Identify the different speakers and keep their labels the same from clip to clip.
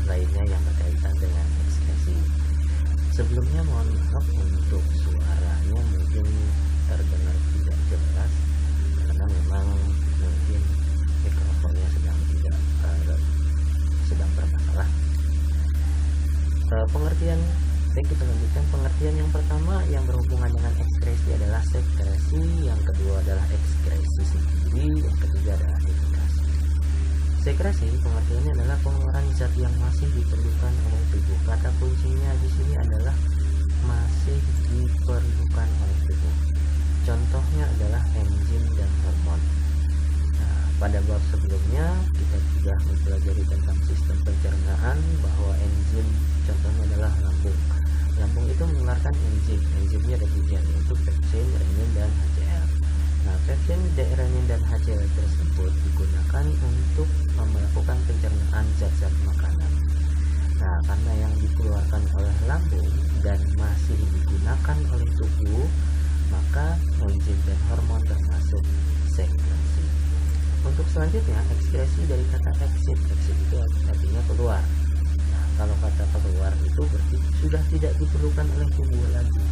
Speaker 1: lainnya yang berkaitan dengan ekskresi. Sebelumnya mohon maaf untuk suaranya mungkin terdengar tidak jelas karena memang mungkin mikrofonnya sedang bermasalah. Pengertian kita lanjutkan. Pengertian yang pertama yang berhubungan dengan ekskresi adalah sekresi, yang kedua adalah ekskresi sendiri, yang ketiga adalah deprekasi. Sekresi pengertiannya adalah pengeluaran zat yang masih diperlukan oleh tubuh. Kata kuncinya di sini adalah masih diperlukan oleh tubuh. Contohnya adalah enzim dan hormon. Nah, pada bab sebelumnya kita sudah mempelajari tentang sistem pencernaan bahwa enzim contohnya adalah lambung. Lambung itu mengeluarkan enzim. Enzimnya ada 3, yaitu pepsin, renin, dan HCl. Nah, pepsin, renin, dan HCl tersebut digunakan untuk melakukan pencernaan zat-zat makanan. Nah, karena yang dikeluarkan oleh lambung dan masih digunakan oleh tubuh, maka enzim dan hormon termasuk sekresi. Untuk selanjutnya, ekskresi dari kata exit. Exit itu artinya keluar. Kalau kata keluar itu berarti sudah tidak diperlukan oleh tubuh lagi.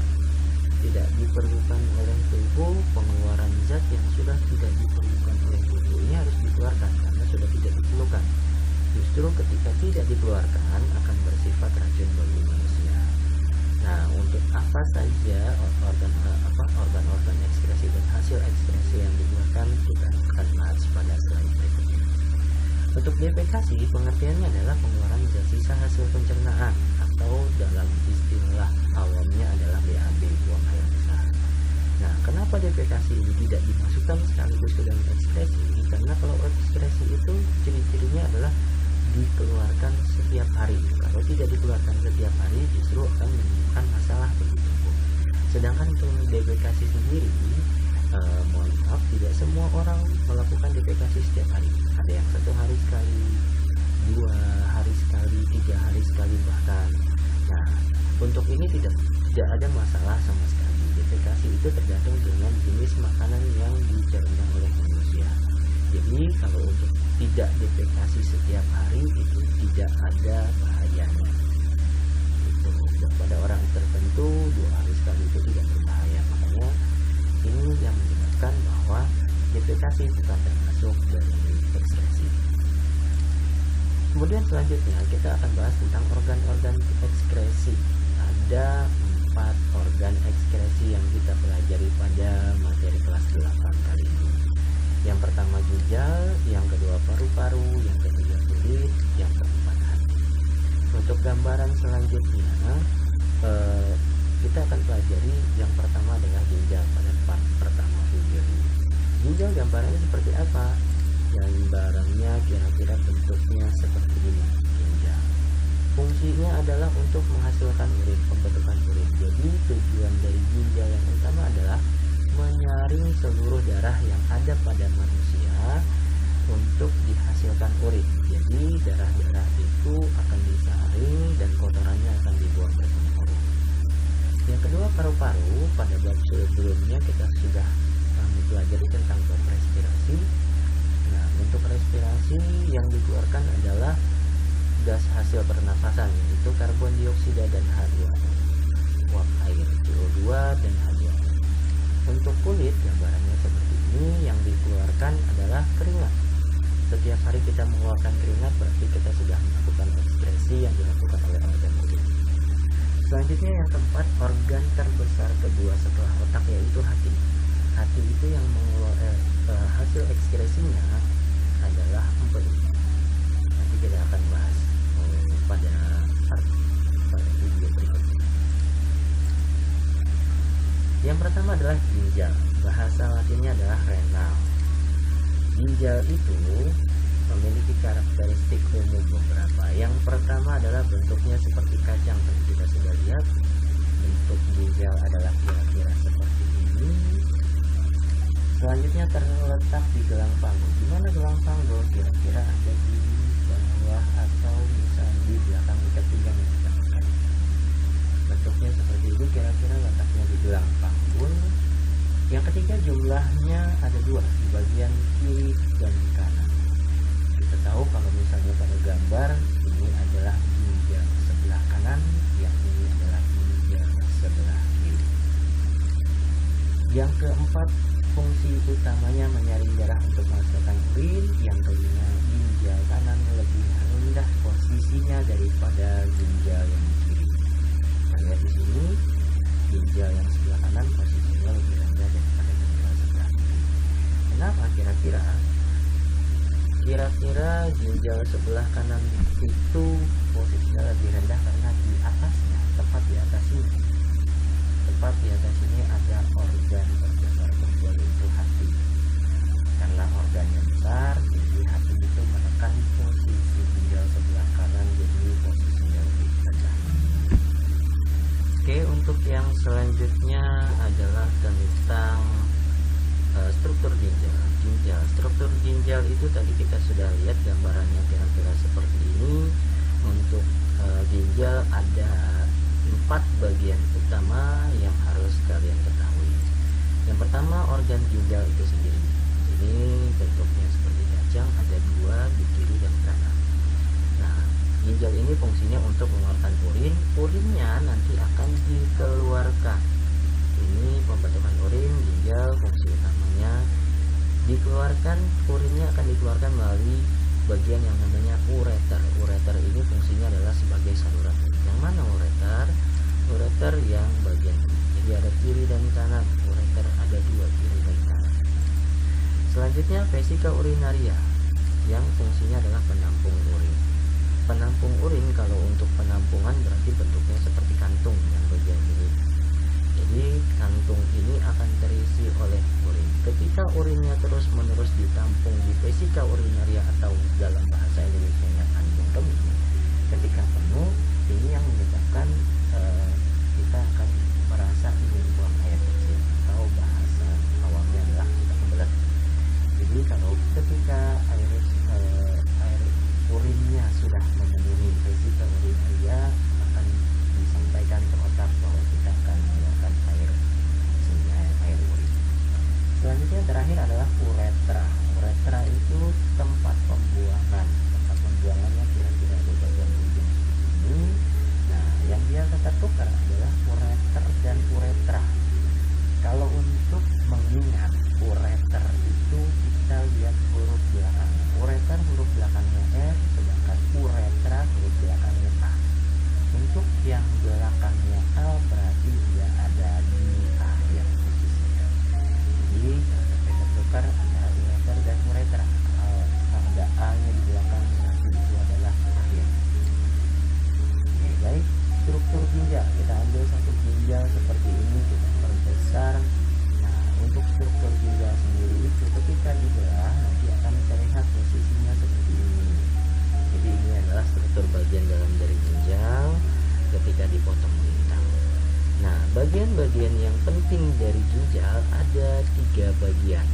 Speaker 1: Tidak diperlukan oleh tubuh, pengeluaran zat yang sudah tidak diperlukan oleh tubuh ini harus dikeluarkan karena sudah tidak diperlukan. Justru ketika tidak dikeluarkan akan bersifat racun bagi manusia. Nah, untuk apa saja organ-organ ekskresi dan hasil ekskresi yang dikeluarkan kita akan bahas pada slide berikutnya. Untuk defekasi, pengertiannya adalah pengeluaran zat sisa hasil pencernaan atau dalam istilah awamnya adalah BAB, buang air besar. Nah, kenapa defekasi ini tidak dimasukkan sekaligus ke dalam ekskresi? Karena kalau ekskresi itu ciri-cirinya adalah dikeluarkan setiap hari. Kalau tidak dikeluarkan setiap hari justru akan menimbulkan masalah bagi tubuh. Sedangkan untuk defekasi sendiri, mohon maaf, tidak semua orang melakukan defekasi setiap hari. Ada yang 1 hari sekali, 2 hari sekali, 3 hari sekali bahkan. Nah, untuk ini tidak ada masalah sama sekali. Defekasi itu tergantung dengan jenis makanan yang dicerna oleh manusia. Jadi kalau untuk tidak defekasi setiap hari itu tidak ada bahayanya. Pada orang tertentu 2 hari sekali itu tidak berbahaya. Makanya ini yang menyebabkan bahwa defekasi bukan termasuk dari ekskresi. Kemudian selanjutnya kita akan bahas tentang organ-organ ekskresi. Ada 4 organ ekskresi yang kita pelajari pada materi kelas 8 kali ini. Yang pertama ginjal, yang kedua paru-paru, yang ketiga kulit, yang keempat hati. Untuk gambaran selanjutnya kita akan pelajari yang pertama adalah ginjal pada part pertama video ini. Ginjal gambarannya seperti apa? Gambarannya kira-kira bentuknya seperti ini. Ginjal fungsinya adalah untuk menghasilkan urin, pembentukan urin. Jadi tujuan dari ginjal yang utama adalah menyaring seluruh darah yang ada pada manusia untuk dihasilkan urin. Jadi darah-darah itu akan disaring dan kotorannya akan dibuang bersama urin. Yang kedua paru-paru. Pada bab sebelumnya kita sudah mempelajari tentang bab respirasi. Nah, untuk respirasi yang dikeluarkan adalah gas hasil pernafasan, yaitu karbon dioksida dan H2O, uap air, CO2 dan H2O. Untuk kulit gambarannya seperti ini, yang dikeluarkan adalah keringat. Setiap hari kita mengeluarkan keringat berarti kita sudah melakukan ekskresi yang dilakukan oleh organ kulit. Selanjutnya yang keempat, organ terbesar kedua setelah otak yaitu hati. Hati itu yang hasil ekskresinya adalah empedu. Nanti kita akan bahas pada video berikutnya. Yang pertama adalah ginjal. Bahasa latinnya adalah renal. Ginjal itu memiliki karakteristik umum beberapa. Yang pertama adalah bentuknya seperti kacang. Tadi kita sudah lihat bentuk ginjal adalah kira-kira seperti ini. Selanjutnya terletak di gelang panggul. Di mana gelang panggul? Kira-kira ada di bawah atau misalnya di belakang ikat pinggang yang kita pakai. Bentuknya seperti itu, kira-kira letaknya di gelang panggul. Yang ketiga jumlahnya ada 2 di bagian kiri dan kanan. Kita tahu kalau misalnya pada gambar ini adalah fungsi utamanya menyaring darah untuk menghasilkan urin. Yang kelima, ginjal kanan lebih rendah posisinya daripada ginjal yang kiri. Nah, lihat di sini, ginjal yang sebelah kanan posisinya lebih rendah daripada ginjal sebelah kiri. Kenapa kira-kira? Kira-kira ginjal sebelah kanan itu posisinya lebih rendah karena di atasnya, tepat di atas ini ada organ terbesar kedua, yaitu hati. Karena organnya besar, jadi hati itu menekan posisi ginjal sebelah kanan, jadi posisinya lebih rendah. Oke, untuk yang selanjutnya adalah tentang struktur ginjal. Struktur ginjal itu tadi kita sudah lihat gambarannya kira-kira seperti ini. Untuk ginjal ada 4 bagian utama yang harus kalian ketahui. Yang pertama, organ ginjal itu sendiri. Ini bentuknya seperti kacang, ada 2 di kiri dan kanan. Nah, ginjal ini fungsinya untuk mengeluarkan urin. Urinnya nanti akan dikeluarkan. Ini pembentukan urin. Ginjal fungsi utamanya dikeluarkan, urinnya akan dikeluarkan melalui bagian yang namanya ureter. Ureter ini fungsinya adalah sebagai saluran. Yang mana ureter? Ureter yang bagian ini. Jadi ada kiri dan kanan. Ureter ada 2, kiri dan kanan. Selanjutnya vesika urinaria yang fungsinya adalah penampung urin. Penampung urin kalau untuk penampungan berarti bentuknya seperti kantung yang bagian ini. Jadi kantung ini akan terisi oleh urin. Ketika urinnya terus-menerus ditampung di vesika urinaria atau dalam bahasa Indonesianya kantung kemih, ketika penuh, ini yang menyebabkan kita akan merasa ingin buang air kecil, atau bahasa awamnya adalah kita kebelet. Jadi kalau ketika air urinnya sudah memenuhi vesika urinaria, akan disampaikan ke otak bahwa kita akan mengeluarkan air urin. Selanjutnya terakhir adalah uretra. Uretra itu tempat pembuangan. Tempat pembuangannya kira-kira di bagian ujung ini. Nah, yang dia tukar adalah ureter dan uretra. Kalau untuk mengingat ureter itu kita lihat huruf belakang. Ureter huruf belakangnya R, sedangkan uretra huruf belakangnya A. Untuk yang belakangnya A berarti dia ada di akhir posisinya. Jadi kita tukar antara ureter dan uretra. Kalau ada A-nya di belakang berarti itu adalah akhir. Oke, baik. Struktur ginjal, kita ambil satu ginjal seperti ini, kita perbesar. Nah, untuk struktur ginjal sendiri itu ketika dibelah nanti akan terlihat posisinya seperti ini. Jadi ini adalah struktur bagian dalam dari ginjal ketika dipotong melintang. Nah, bagian-bagian yang penting dari ginjal ada 3 bagian.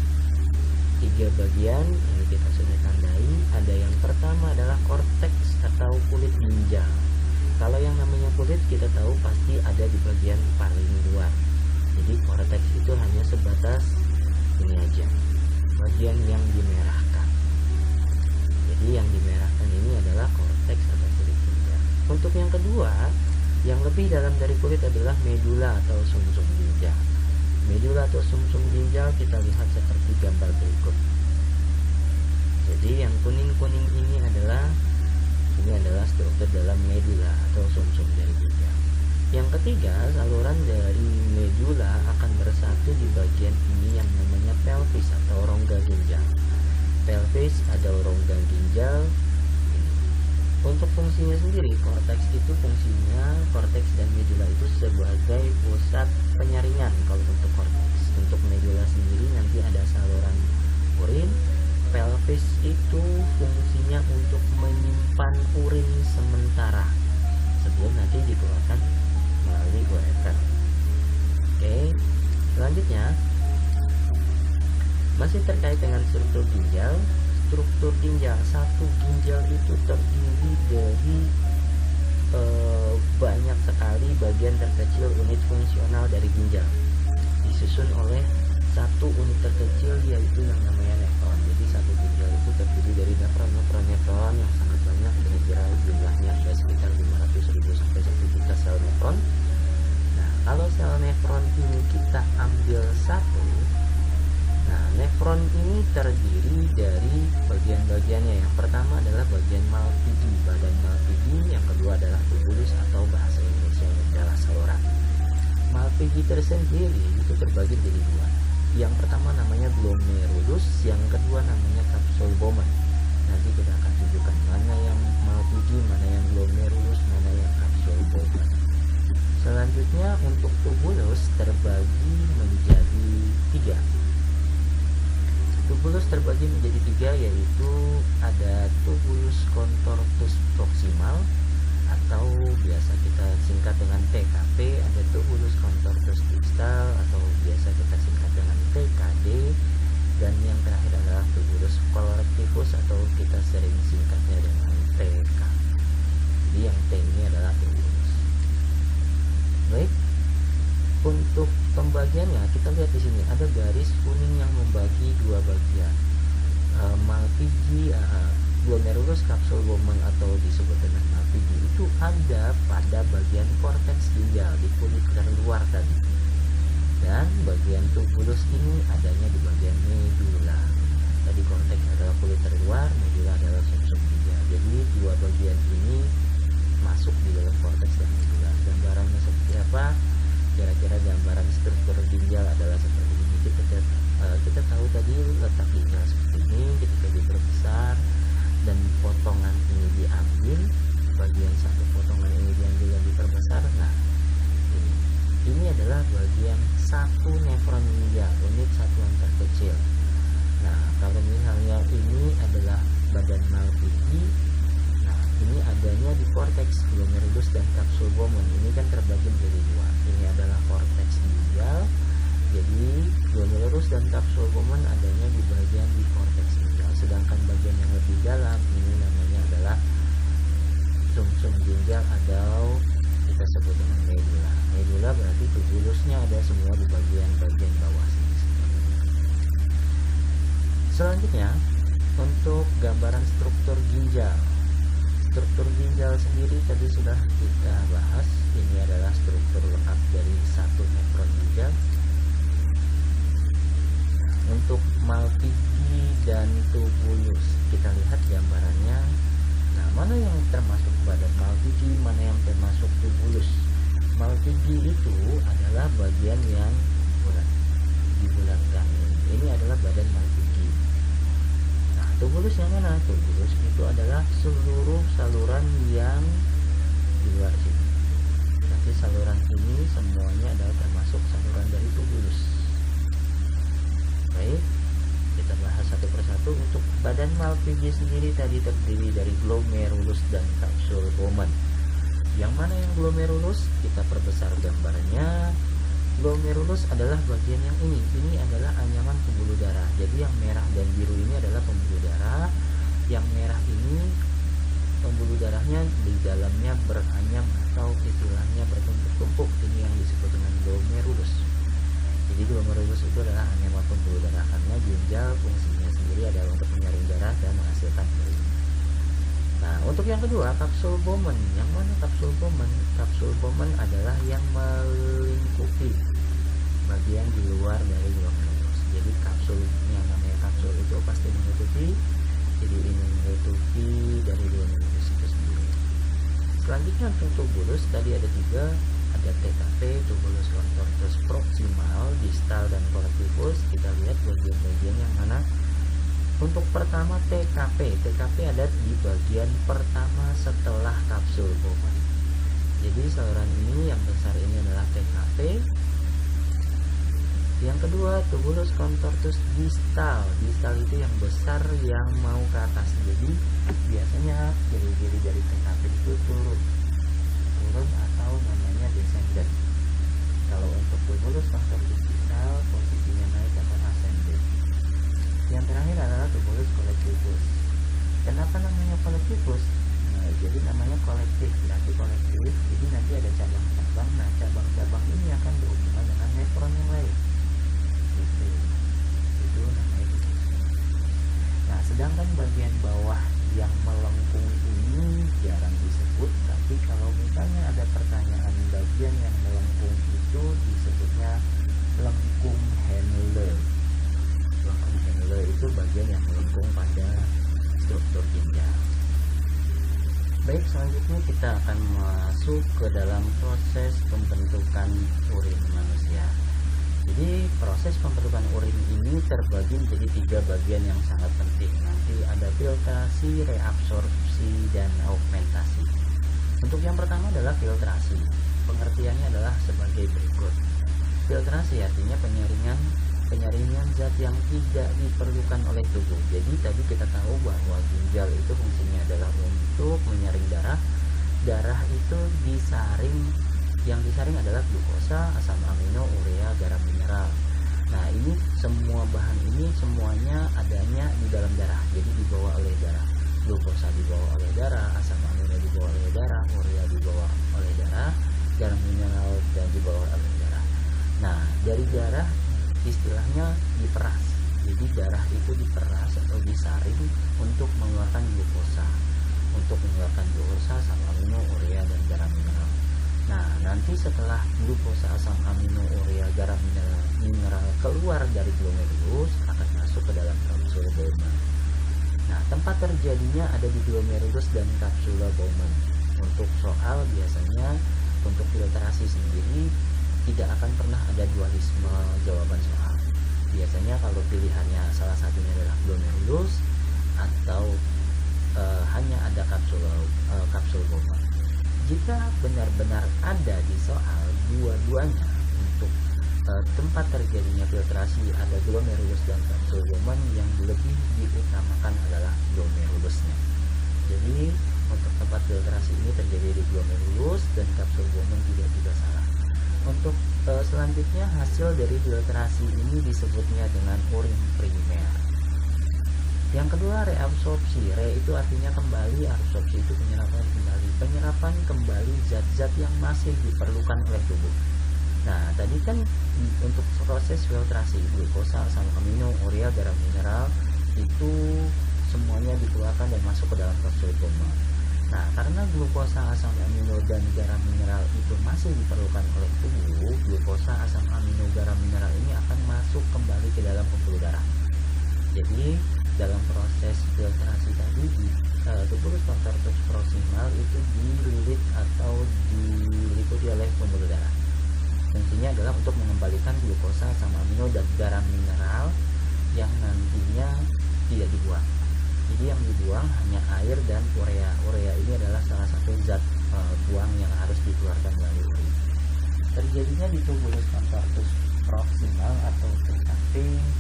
Speaker 1: 3 bagian ini kita sudah tandai. Ada yang pertama adalah korteks atau kulit ginjal. Kalau yang namanya kulit kita tahu pasti ada di bagian paling luar. Jadi korteks itu hanya sebatas ini aja, bagian yang dimerahkan. Jadi yang dimerahkan ini adalah korteks atau kulit ginjal. Untuk yang kedua, yang lebih dalam dari kulit adalah medula atau sumsum ginjal. Medula atau sumsum ginjal kita lihat seperti gambar berikut. Jadi yang kuning-kuning ini adalah struktur dalam medula atau sumsum dari ginjal. Yang ketiga, saluran dari medula akan bersatu di bagian ini yang namanya pelvis atau rongga ginjal. Pelvis ada rongga ginjal. Untuk fungsinya sendiri, korteks itu fungsinya, korteks dan medula itu sebagai pusat penyaringan. Kalau untuk korteks, untuk medula sendiri nanti ada saluran urin. Pelvis itu fungsinya untuk menyimpan urin sementara sebelum nanti dikeluarkan melalui ureter. Oke, selanjutnya masih terkait dengan struktur ginjal. Struktur ginjal, satu ginjal itu terdiri dari banyak sekali bagian terkecil unit fungsional dari ginjal, disusun oleh satu unit terkecil yaitu yang namanya nefron. Jadi satu ginjal itu terdiri dari nefron yang sangat banyak, kira-kira jumlahnya ada sekitar 500.000 sampai 1 juta sel nefron. Nah, kalau sel nefron ini kita ambil satu, nah Malpighi tersendiri itu terbagi jadi dua. Yang pertama namanya glomerulus, yang kedua namanya kapsul Bowman. Nanti kita akan tunjukkan mana yang Malpighi, mana yang glomerulus, mana yang kapsul Bowman. Selanjutnya untuk tubulus terbagi menjadi tiga. Tubulus terbagi menjadi tiga, yaitu ada tubulus contortus proximal atau biasa kita singkat dengan TKP, ada tubulus contortus distal atau biasa kita singkat dengan TKD, dan yang terakhir adalah tubulus collectivus atau kita sering singkatnya dengan TK. Jadi yang T ini adalah tubulus. Baik, untuk pembagiannya kita lihat di sini ada garis kuning yang membagi dua bagian. Malpighi, glomerulus, kapsul Bowman atau disebut dengan Malpighi itu ada pada bagian korteks ginjal di kulit terluar tadi, dan bagian tubulus ini adanya di bagian medula. Tadi korteks adalah kulit terluar, medula adalah sumsum ginjal. Jadi dua bagian ini masuk di dalam korteks dan medula. Gambarannya seperti apa? Kira-kira gambaran struktur ginjal adalah seperti ini. Kita tahu tadi letak ginjal seperti ini ketika diperbesar dan potongan ini diambil, bagian satu potongan ini diambil dan diperbesar. Nah, ini adalah bagian satu nefron ginjal, unit satuan terkecil. Nah, kalau misalnya ini adalah badan Malpighi, nah ini adanya di korteks glomerulus dan kapsul Bowman. Ini kan terbagi menjadi dua. Ini adalah korteks ginjal, jadi glomerulus dan kapsul Bowman adanya di bagian di korteks ginjal. Sedangkan bagian yang lebih dalam ini namanya adalah sumsum ginjal atau kita sebut dengan medula. Medula berarti tubulusnya ada semua di bagian bawah sini. Selanjutnya untuk gambaran struktur ginjal. Struktur ginjal sendiri tadi sudah kita bahas. Ini adalah struktur lengkap dari satu nefron ginjal. Untuk Malpighi dan tubulus kita lihat gambarannya. Nah, mana yang termasuk badan Malpighi, mana yang termasuk tubulus? Malpighi itu adalah bagian yang bulat di belakang ini. Ini adalah badan Malpighi. Nah, tubulus yang mana? Tubulus itu adalah seluruh saluran yang di luar sini. Nanti saluran ini semuanya adalah termasuk saluran dari tubulus. Baik, kita bahas satu persatu. Untuk badan Malpighi sendiri tadi terdiri dari glomerulus dan kapsul Bowman. Yang mana yang glomerulus? Kita perbesar gambarnya. Glomerulus adalah bagian yang ini. Ini adalah anyaman pembuluh darah. Jadi yang merah dan biru ini adalah pembuluh darah. Yang merah ini pembuluh darahnya di dalamnya beranyam atau istilahnya bertumpuk-tumpuk. Ini yang disebut dengan glomerulus. Jadi glomerulus itu adalah anyaman pembuluh darah karena ginjal fungsinya sendiri adalah untuk menyaring darah dan menghasilkan urin. Nah, untuk yang kedua kapsul Bowman. Yang mana kapsul Bowman? Kapsul Bowman adalah yang melingkupi bagian di luar dari glomerulus. Jadi kapsul yang namanya kapsul itu pasti menutupi. Jadi ini menutupi dari glomerulus itu sendiri. Selanjutnya untuk tubulus tadi ada tiga. Ada TKP, tubulus contortus proximal, distal, dan collectivus. Kita lihat bagian-bagian yang mana. Untuk pertama TKP ada di bagian pertama setelah kapsul Bowman. Jadi saluran ini yang besar ini adalah TKP. Yang kedua tubulus contortus distal. Distal itu yang besar yang mau ke atas. Jadi biasanya ciri-ciri dari TKP itu turun atau namanya descendant. Kalau untuk tubulus contortus distal posisinya naik atau ascendant. Yang terakhir adalah tubulus collectivus. Kenapa namanya collectivus? Nah, jadi namanya kolektif, berarti kolektif. Jadi nanti ada cabang-cabang. Nah, cabang-cabang ini akan berhubungan dengan nefron yang lain. Itu namanya itu. Nah, sedangkan bagian bawah yang melengkung ini jarang disebut, tapi kalau misalnya ada pertanyaan bagian yang melengkung itu disebutnya lengkung Henle. Lengkung Henle itu bagian yang melengkung pada struktur ginjal. Baik, selanjutnya kita kita akan masuk ke dalam proses pembentukan urin manusia. Jadi proses pembentukan urin ini terbagi menjadi 3 bagian yang sangat penting. Nanti ada filtrasi, reabsorpsi, dan augmentasi. Untuk yang pertama adalah filtrasi. Pengertiannya adalah sebagai berikut. Filtrasi artinya penyaringan zat yang tidak diperlukan oleh tubuh. Jadi tadi kita tahu bahwa ginjal itu fungsinya adalah untuk menyaring darah. Darah itu disaring, yang disaring adalah glukosa, asam amino, urea, garam mineral. Nah, ini semua bahan ini semuanya adanya di dalam darah. Jadi dibawa oleh darah. Glukosa dibawa oleh darah, asam amino dibawa oleh darah, urea dibawa oleh darah, garam mineral dan dibawa oleh darah. Nah, dari darah istilahnya diperas. Jadi darah itu diperas atau disaring untuk mengeluarkan glukosa, asam amino, urea, dan garam mineral. Nah, nanti setelah glukosa, asam amino, urea, garam mineral keluar dari glomerulus akan masuk ke dalam kapsul Bowman. Nah, tempat terjadinya ada di glomerulus dan kapsula Bowman. Untuk soal biasanya untuk filtrasi sendiri tidak akan pernah ada dualisme jawaban soal. Biasanya kalau pilihannya salah satunya adalah glomerulus atau hanya ada kapsul Bowman. Jika benar-benar ada di soal dua-duanya untuk tempat terjadinya filtrasi ada glomerulus dan kapsul Bowman, yang lebih diutamakan adalah glomerulusnya. Jadi untuk tempat filtrasi ini terjadi di glomerulus dan kapsul Bowman juga salah. Untuk selanjutnya hasil dari filtrasi ini disebutnya dengan urin primer. Yang kedua, reabsorpsi. Re itu artinya kembali, absorpsi itu penyerapan kembali zat-zat yang masih diperlukan oleh tubuh. Nah, tadi kan untuk proses filtrasi glukosa, asam amino, urea, garam mineral itu semuanya dikeluarkan dan masuk ke dalam kapsul Bowman. Nah, karena glukosa, asam amino, dan garam mineral itu masih diperlukan oleh tubuh, glukosa, asam amino, garam mineral ini akan masuk kembali ke dalam pembuluh darah. Jadi dalam proses filtrasi tadi tubulus contortus proximal itu dililit atau diliputi oleh pembuluh darah. Fungsinya adalah untuk mengembalikan glukosa, asam amino, dan garam mineral yang nantinya tidak dibuang. Jadi yang dibuang hanya air dan urea. Urea ini adalah salah satu zat buang yang harus dikeluarkan melalui urin. Terjadinya di tubulus contortus proximal atau TKP,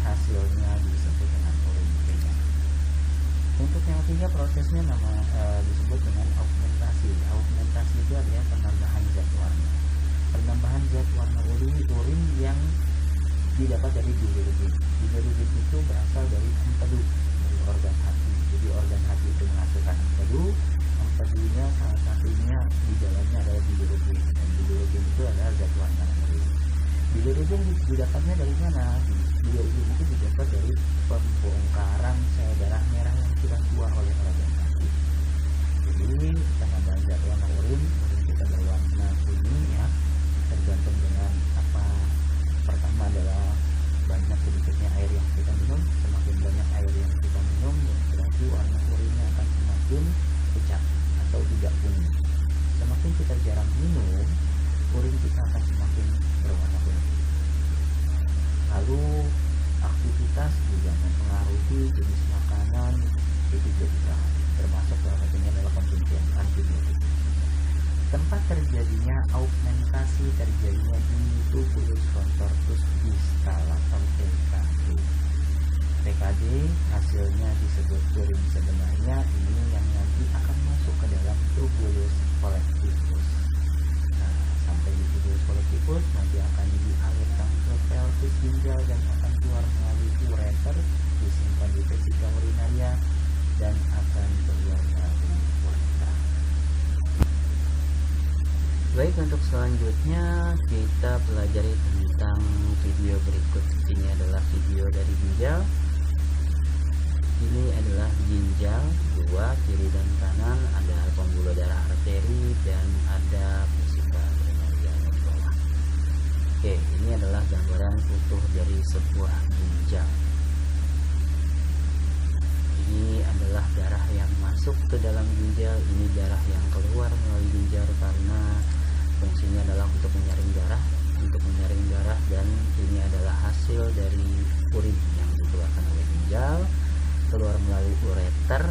Speaker 1: hasilnya disebut dengan urin primer. Untuk yang ketiga, prosesnya disebut dengan augmentasi. Augmentasi itu adalah penambahan zat warna. Penambahan zat warna urin yang didapat dari bilirubin. Bilirubin itu berasal dari empedu, dari organ hati. Jadi organ hati itu menghasilkan empedu. Empedunya salah satunya di dalamnya adalah bilirubin. Dan bilirubin itu adalah zat warna urin. Bilirubin didapatnya dari mana? Bilirubin itu didapat dari pembongkaran sel darah merah yang sudah keluar oleh organ hati. Jadi penambahan zat warna urin kita berwarna kuning ya, tergantung dengan apa. Pertama adalah banyak sedikitnya air yang kita minum. Semakin banyak air yang kita minum, berarti warna urinnya akan semakin pucat atau tidak kuning. Semakin kita jarang minum, urin kita akan semakin berwarna kuning. Lalu aktivitas juga mempengaruhi jenis makanan itu juga, termasuk salah satunya adalah konsumsi antibiotik. Tempat terjadinya augmentasi terjadinya di tubulus contortus distal atau TKD. TKD hasilnya disebut urin sebenarnya, ini yang nanti akan masuk ke dalam tubulus collectivus. Nah, sampai di tubulus collectivus nanti akan dialirkan ke pelvis ginjal dan akan keluar melalui ureter, disimpan di vesika urinaria dan akan keluar melalui uretra. Baik, untuk selanjutnya kita pelajari tentang video berikut. Ini adalah video dari ginjal. Ini adalah ginjal dua, kiri dan kanan, ada pembuluh darah arteri dan ada vesika urinaria di bawah. Oke, ini adalah gambaran utuh dari sebuah ginjal. Ini adalah darah yang masuk masuk ke dalam ginjal, ini darah yang keluar melalui ginjal karena fungsinya adalah untuk menyaring darah, dan ini adalah hasil dari urin yang dikeluarkan oleh ginjal, keluar melalui ureter,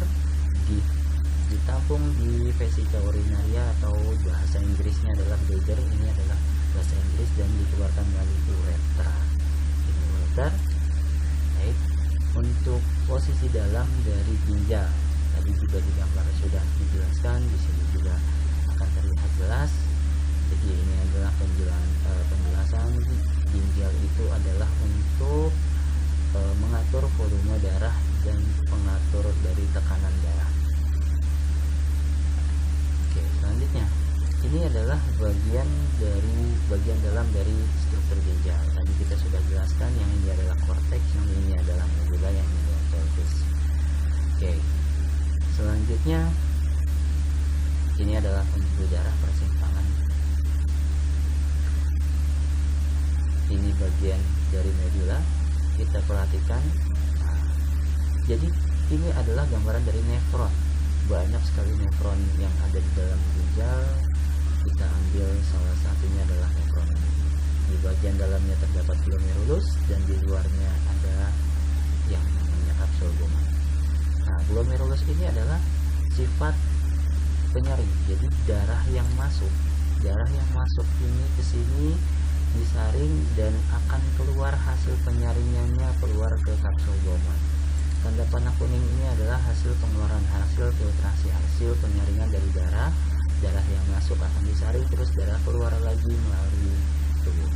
Speaker 1: ditampung di vesika urinaria atau bahasa Inggrisnya adalah bladder, ini adalah bahasa Inggris, dan dikeluarkan melalui uretra. Ini ureter. Baik, untuk posisi dalam dari ginjal tadi juga di gambar sudah dijelaskan, di sini juga akan terlihat jelas. Jadi ini adalah penjelasan ginjal itu adalah untuk mengatur volume darah dan pengatur dari tekanan darah. Oke, selanjutnya ini adalah bagian dalam dari struktur ginjal. Tadi kita sudah jelaskan, yang ini adalah korteks, yang ini adalah medula, yang ini adalah pelvis. Oke, selanjutnya ini adalah pembuluh darah persimpangan. Ini bagian dari medula, kita perhatikan. Jadi ini adalah gambaran dari nefron. Banyak sekali nefron yang ada di dalam ginjal. Kita ambil salah satunya adalah nefron ini. Di bagian dalamnya terdapat glomerulus, dan di luarnya ada yang namanya kapsul Bowman. Nah, glomerulus ini adalah sifat penyaring. Jadi darah yang masuk ini ke sini disaring dan akan keluar hasil penyaringannya keluar ke kapsul Bowman. Tanda panah kuning ini adalah hasil pengeluaran, hasil filtrasi, hasil penyaringan dari darah yang masuk akan disaring, terus darah keluar lagi melalui tubuh.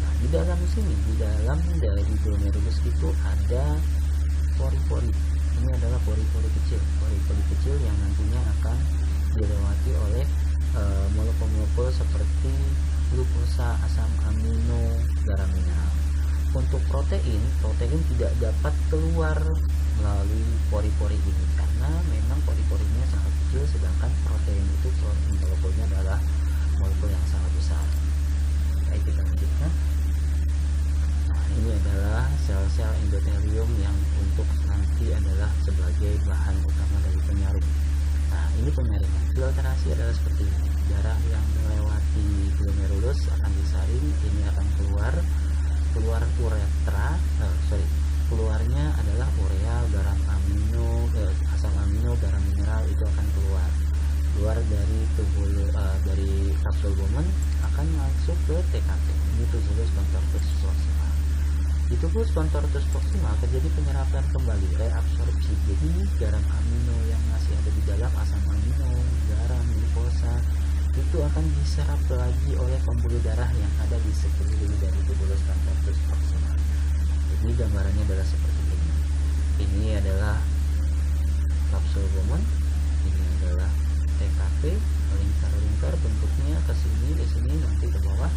Speaker 1: Nah, di dalam sini, di dalam dari glomerulus itu ada pori-pori. Ini adalah pori-pori kecil yang nantinya akan dilewati oleh molekul-molekul seperti glukosa, asam amino, garam mineral. Untuk protein tidak dapat keluar melalui pori-pori ini karena memang pori-porinya sangat kecil, sedangkan protein itu molekulnya adalah molekul yang sangat besar. Baik, kita lanjutkan. Nah, ini adalah sel-sel endotelium yang untuk nanti adalah sebagai bahan utama dari penyaring. Nah, ini penyaringan. Filtrasi adalah seperti ini. Darah yang melewati glomerulus akan disaring, ini akan keluar uretra, keluarnya adalah urea, garam amino, asam amino, garam mineral itu akan keluar dari dari kapsul Bowman, akan masuk ke TKP, ini tubulus contortus proximal. Di tubulus contortus proximal terjadi penyerapan kembali, reabsorpsi. Jadi garam amino yang masih ada di dalam, asam amino, garam, glukosa itu akan diserap lagi oleh pembuluh darah yang ada di sekeliling dari tubulus contortus proximal. Jadi gambarannya adalah seperti ini. Ini adalah kapsul Bowman, ini adalah TKP, lingkar-lingkar bentuknya ke sini, nanti ke bawah.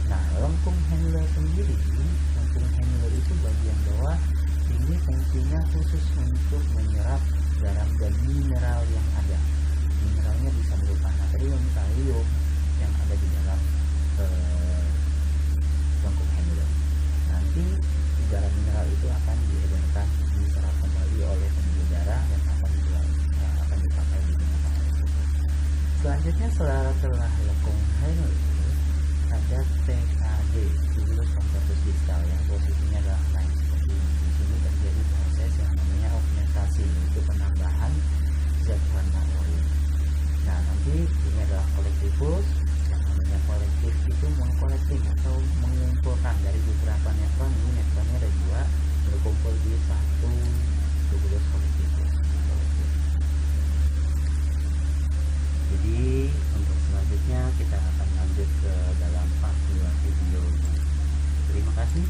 Speaker 1: Nah, lengkung Henle sendiri, itu bagian bawah, ini fungsinya khusus untuk menyerap garam dan mineral yang ada. Mineralnya bisa berupa natrium, kalium yang ada di dalam lengkung Henle. Nanti garam mineral itu akan diedarkan, diserap kembali oleh pembuluh darah dan akan dipakai di tengah-tengah. Selanjutnya setelah lengkung Henle ada TKD, tubulus contortus distal, yang posisinya adalah naik seperti ini. Di sini terjadi proses yang namanya augmentasi, yaitu penambahan zat warna oranye. Nah, nanti ini adalah kolektivus. Yang namanya kolektif itu mengkolektif atau mengumpulkan dari beberapa nefron. Ini nefronnya ada 2, berkumpul di satu tubulus kolektivus. Jadi untuk selanjutnya kita akan lanjut ke dalam part 2 videonya. Terima kasih.